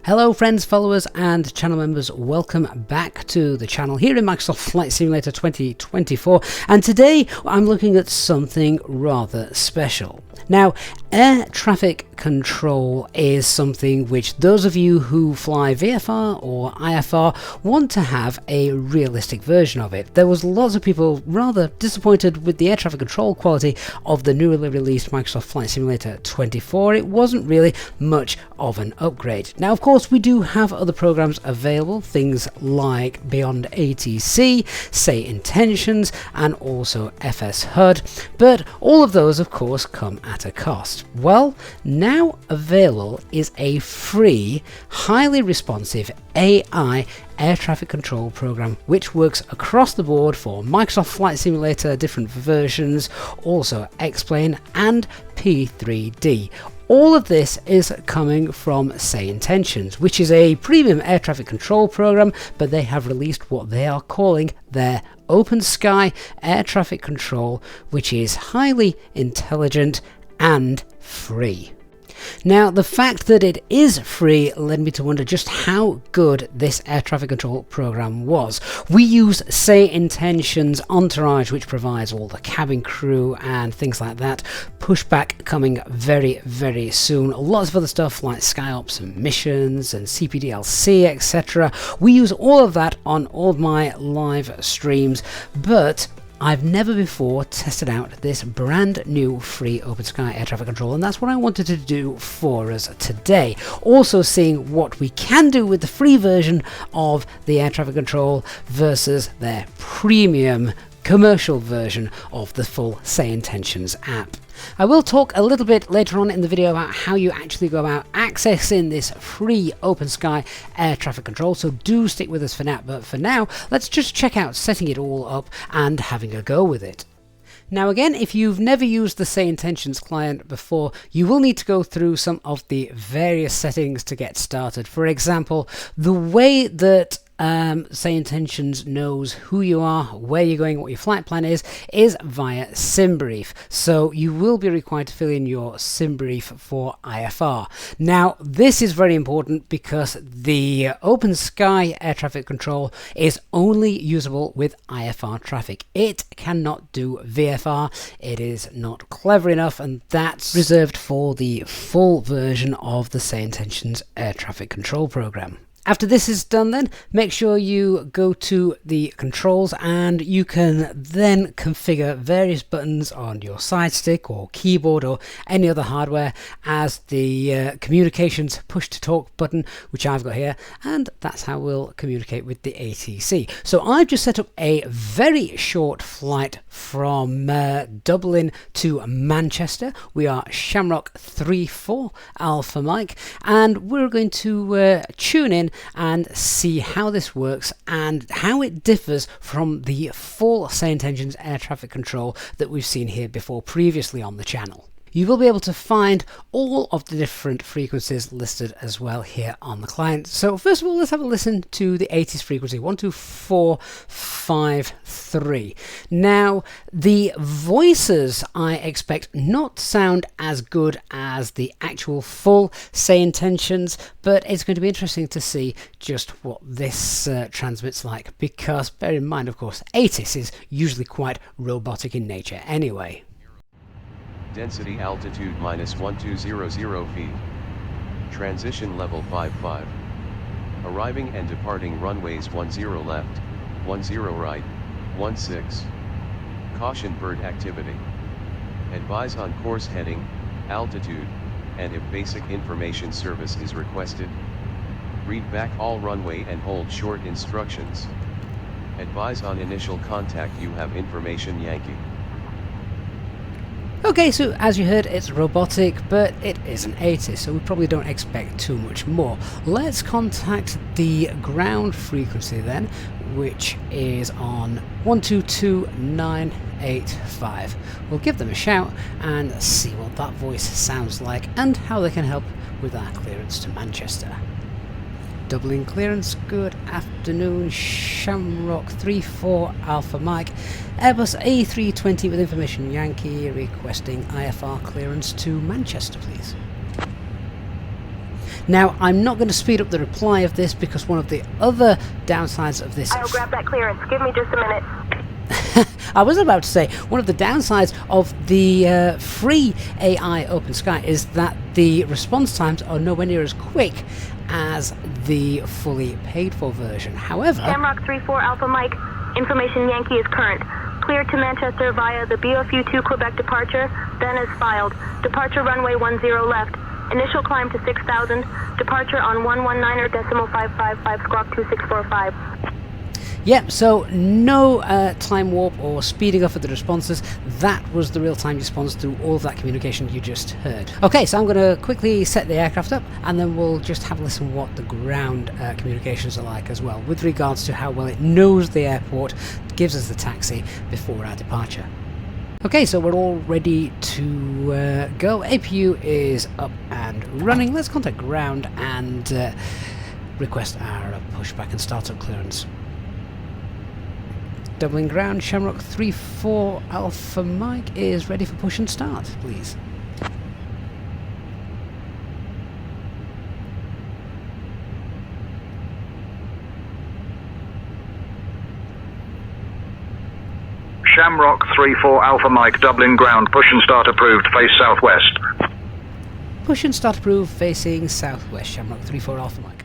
Hello friends, followers and channel members, welcome back to the channel here in Microsoft Flight Simulator 2024, and today I'm looking at something rather special. Now, air traffic control is something which those of you who fly VFR or IFR want to have a realistic version of it. There was lots of people rather disappointed with the air traffic control quality of the newly released Microsoft Flight Simulator 24. It wasn't really much of an upgrade. Now, of course, we do have other programs available, things like Beyond ATC, SayIntentions, and also FS HUD, but all of those, of course, come at a cost. Well, now available is a free, highly responsive AI air traffic control program which works across the board for Microsoft Flight Simulator, different versions, also X-Plane and P3D. All of this is coming from SayIntentions, which is a premium air traffic control program, but they have released what they are calling their OpenSky air traffic control, which is highly intelligent and free. Now, the fact that it is free led me to wonder just how good this air traffic control program was. We use SayIntentions Entourage, which provides all the cabin crew and things like that. Pushback coming very, very soon. Lots of other stuff like SkyOps and missions and CPDLC, etc. We use all of that on all of my live streams, but I've never before tested out this brand new free OpenSky air traffic control, and that's what I wanted to do for us today. Also seeing what we can do with the free version of the air traffic control versus their premium commercial version of the full SayIntentions app. I will talk a little bit later on in the video about how you actually go about accessing this free OpenSky air traffic control, so do stick with us for now. But for now, let's just check out setting it all up and having a go with it. Now again, if you've never used the SayIntentions client before, you will need to go through some of the various settings to get started. For example, the way that SayIntentions knows who you are, where you're going, what your flight plan is via SimBrief. So you will be required to fill in your SimBrief for IFR. Now, this is very important because the OpenSky air traffic control is only usable with IFR traffic. It cannot do VFR. It is not clever enough, and that's reserved for the full version of the SayIntentions air traffic control program. After this is done, then make sure you go to the controls and you can then configure various buttons on your side stick or keyboard or any other hardware as the communications push to talk button, which I've got here, and that's how we'll communicate with the ATC. So I've just set up a very short flight from Dublin to Manchester. We are Shamrock 34 Alpha Mike, and we're going to tune in and see how this works and how it differs from the full SayIntentions air traffic control that we've seen here before previously on the channel. You will be able to find all of the different frequencies listed as well here on the client. So first of all, let's have a listen to the ATC frequency 12453. Now, the voices I expect not to sound as good as the actual full SayIntentions, but it's going to be interesting to see just what this transmits like, because bear in mind, of course, ATC is usually quite robotic in nature anyway. Density altitude -1200 feet. Transition level 55. Arriving and departing runways 10 left, 10 right, 16. Caution bird activity. Advise on course heading, altitude, and if basic information service is requested. Read back all runway and hold short instructions. Advise on initial contact, you have information Yankee. Okay, so as you heard, it's robotic, but it is an ATC, so we probably don't expect too much more. Let's contact the ground frequency then, which is on 122985. We'll give them a shout and see what that voice sounds like and how they can help with our clearance to Manchester. Dublin clearance, good afternoon, Shamrock 34 Alpha Mike, Airbus A320 with information Yankee, requesting IFR clearance to Manchester please. Now, I'm not going to speed up the reply of this because one of the other downsides of this... I'll grab that clearance. Give me just a minute. I was about to say, one of the downsides of the free AI OpenSky is that the response times are nowhere near as quick as the fully paid for version. However... Shamrock 34 Alpha Mike, information Yankee is current. Clear to Manchester via the BOFU-2 Quebec departure, then as filed. Departure runway 10 left. Initial climb to 6,000. Departure on 119.555 squawk 2645. Yep, so no time warp or speeding up of the responses. That was the real-time response to all of that communication you just heard. Okay, so I'm going to quickly set the aircraft up and then we'll just have a listen what the ground communications are like as well, with regards to how well it knows the airport, gives us the taxi before our departure. Okay, so we're all ready to go. APU is up and running. Let's contact ground and request our pushback and startup clearance. Doubling ground, Shamrock 34 Alpha Mike is ready for push and start, please. Shamrock 34 Alpha Mike, doubling ground, push and start approved, face southwest. Push and start approved, facing southwest, Shamrock 34 Alpha Mike.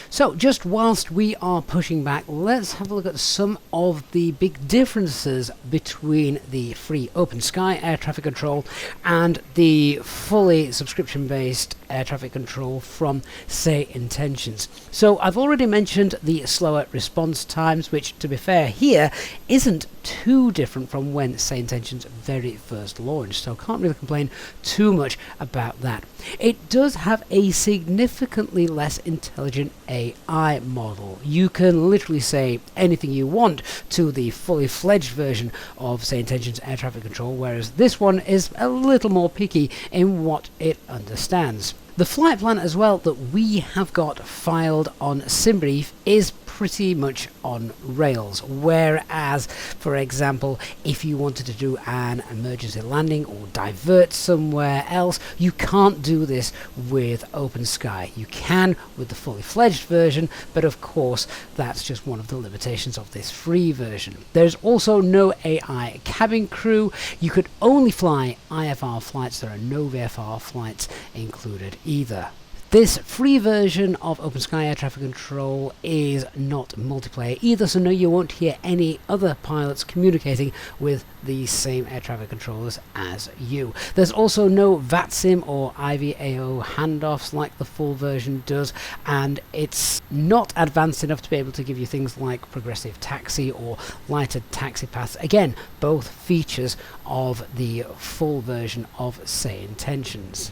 So, just whilst we are pushing back, let's have a look at some of the big differences between the free OpenSky air traffic control and the fully subscription-based air traffic control from SayIntentions. So, I've already mentioned the slower response times, which, to be fair here, isn't too different from when SayIntentions very first launched, so can't really complain too much about that. It does have a significantly less intelligent AI model. You can literally say anything you want to the fully fledged version of SayIntentions air traffic control, whereas this one is a little more picky in what it understands. The flight plan as well that we have got filed on SimBrief is pretty much on rails, whereas, for example, if you wanted to do an emergency landing or divert somewhere else, you can't do this with OpenSky. You can with the fully fledged version, but of course that's just one of the limitations of this free version. There's also no AI cabin crew. You could only fly IFR flights. There are no VFR flights included either. This free version of OpenSky air traffic control is not multiplayer either, so no, you won't hear any other pilots communicating with the same air traffic controllers as you. There's also no VATSIM or IVAO handoffs like the full version does, and it's not advanced enough to be able to give you things like progressive taxi or lighted taxi paths. Again, both features of the full version of SayIntentions.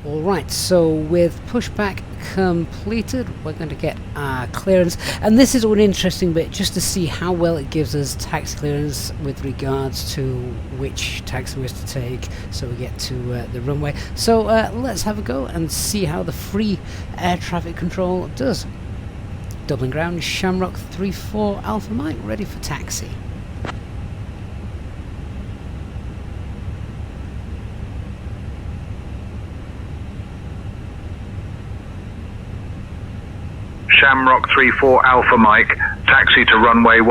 Alright, so with pushback completed, we're going to get our clearance, and this is an interesting bit just to see how well it gives us taxi clearance with regards to which taxiways to take, so we get to the runway. So let's have a go and see how the free air traffic control does. Doubling ground, Shamrock 34 Alpha Mike, ready for taxi. Shamrock 34 Alpha Mike, taxi to runway 10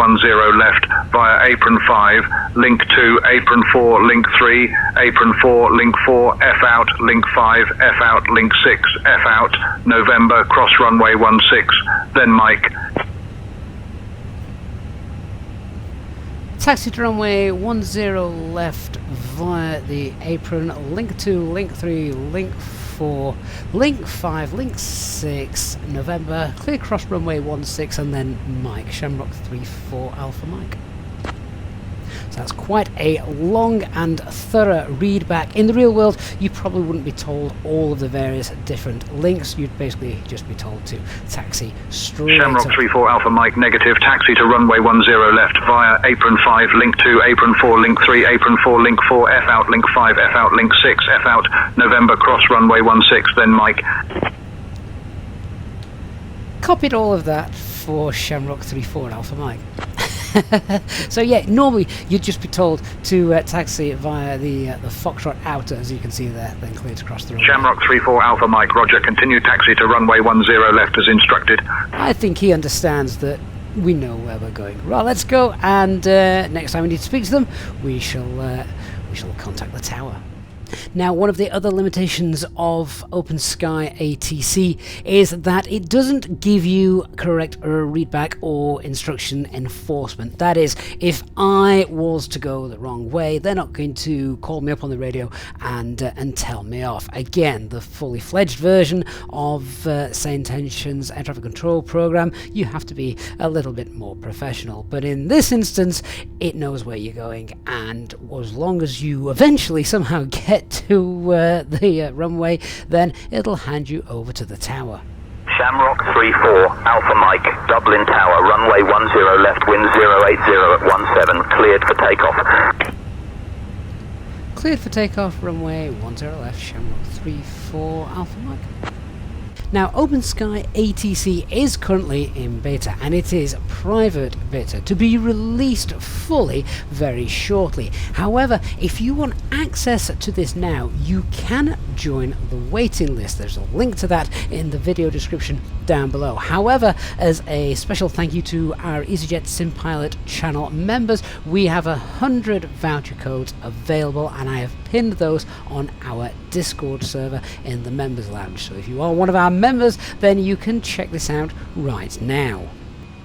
left via apron 5, link 2, apron 4, link 3, apron 4, link 4, F out, link 5, F out, link 6, F out, November, cross runway 16, then Mike. Taxi to runway 10 left via the apron, link 2, link 3, link 4, link 5, link 6, November, clear cross runway 16, and then Mike, Shamrock 34 Alpha Mike. So that's quite a long and thorough read back. In the real world, you probably wouldn't be told all of the various different links. You'd basically just be told to taxi straight Shamrock up. 34 Alpha Mike, negative, taxi to runway 10 left via apron 5, link 2, apron 4, link 3, apron 4, link 4, F out, link 5, F out, link 6, F out, November, cross runway 16, then Mike. Copied all of that for Shamrock 34 Alpha Mike. So yeah, normally you'd just be told to taxi via the Foxtrot outer, as you can see there, then clear to cross the runway. Shamrock 34 Alpha Mike, roger, continue taxi to runway 10 left as instructed. I think he understands that we know where we're going. Right, let's go, and next time we need to speak to them, we shall contact the tower. Now, one of the other limitations of OpenSky ATC is that it doesn't give you correct readback or instruction enforcement. That is, if I was to go the wrong way, they're not going to call me up on the radio and tell me off. Again, the fully fledged version of SayIntentions Air Traffic Control program, you have to be a little bit more professional. But in this instance, it knows where you're going, and as long as you eventually somehow get to the runway, then it'll hand you over to the tower. Shamrock 34 Alpha Mike, Dublin Tower, runway 10 left, wind 080 at 17, cleared for takeoff. Cleared for takeoff, runway 10 left, Shamrock 34 Alpha Mike. Now, OpenSky ATC is currently in beta, and it is private beta, to be released fully very shortly. However, if you want access to this now, you can join the waiting list. There's a link to that in the video description down below. However, as a special thank you to our EasyJet SimPilot channel members, we have 100 voucher codes available, and I have pinned those on our Discord server in the members lounge. So if you are one of our members, then you can check this out right now.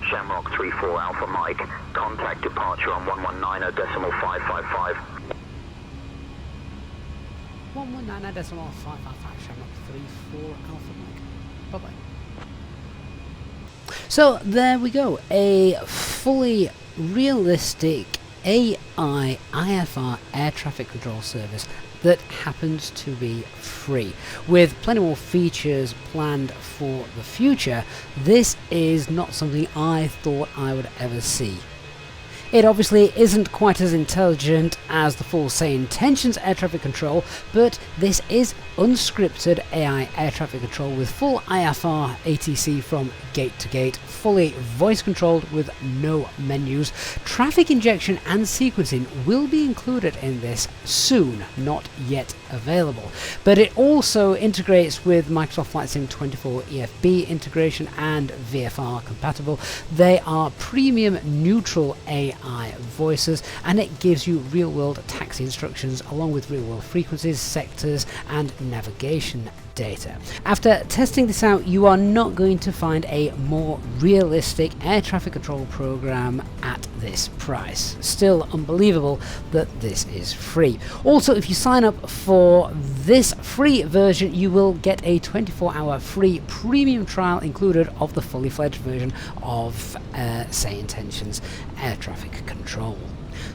Shamrock 34 Alpha Mike, contact departure on 119.555. 119.555, Shamrock 34 Alpha Mike. Bye-bye. So there we go, a fully realistic AI IFR air traffic control service that happens to be free. With plenty more features planned for the future, this is not something I thought I would ever see. It obviously isn't quite as intelligent as the full SayIntentions air traffic control, but this is unscripted AI air traffic control with full IFR ATC from gate to gate, fully voice controlled with no menus. Traffic injection and sequencing will be included in this soon, not yet available. But it also integrates with Microsoft Flight Sim 24 EFB integration and VFR compatible. They are premium neutral AI voices, and it gives you real-world taxi instructions along with real-world frequencies, sectors and navigation data. After testing this out, you are not going to find a more realistic air traffic control program at this price. Still unbelievable that this is free. Also, if you sign up for this free version, you will get a 24-hour free premium trial included of the fully fledged version of SayIntentions air traffic control.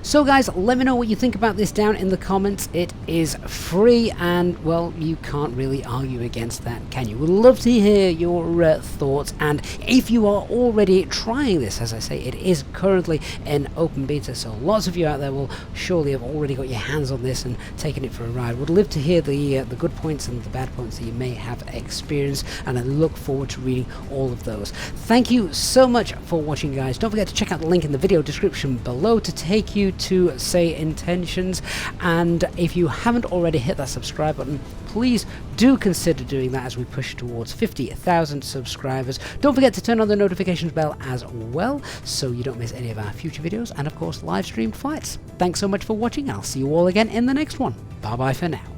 So guys, let me know what you think about this down in the comments. It is free, and well, you can't really argue against that, can you? We'd love to hear your thoughts, and if you are already trying this, as I say, it is currently in open beta, so lots of you out there will surely have already got your hands on this and taken it for a ride. Would love to hear the good points and the bad points that you may have experienced, and I look forward to reading all of those. Thank you so much for watching, guys. Don't forget to check out the link in the video description below to take you to SayIntentions, and if you haven't already hit that subscribe button, please do consider doing that as we push towards 50,000 subscribers. Don't forget to turn on the notifications bell as well so you don't miss any of our future videos, and of course live streamed flights. Thanks so much for watching. I'll see you all again in the next one. Bye bye for now.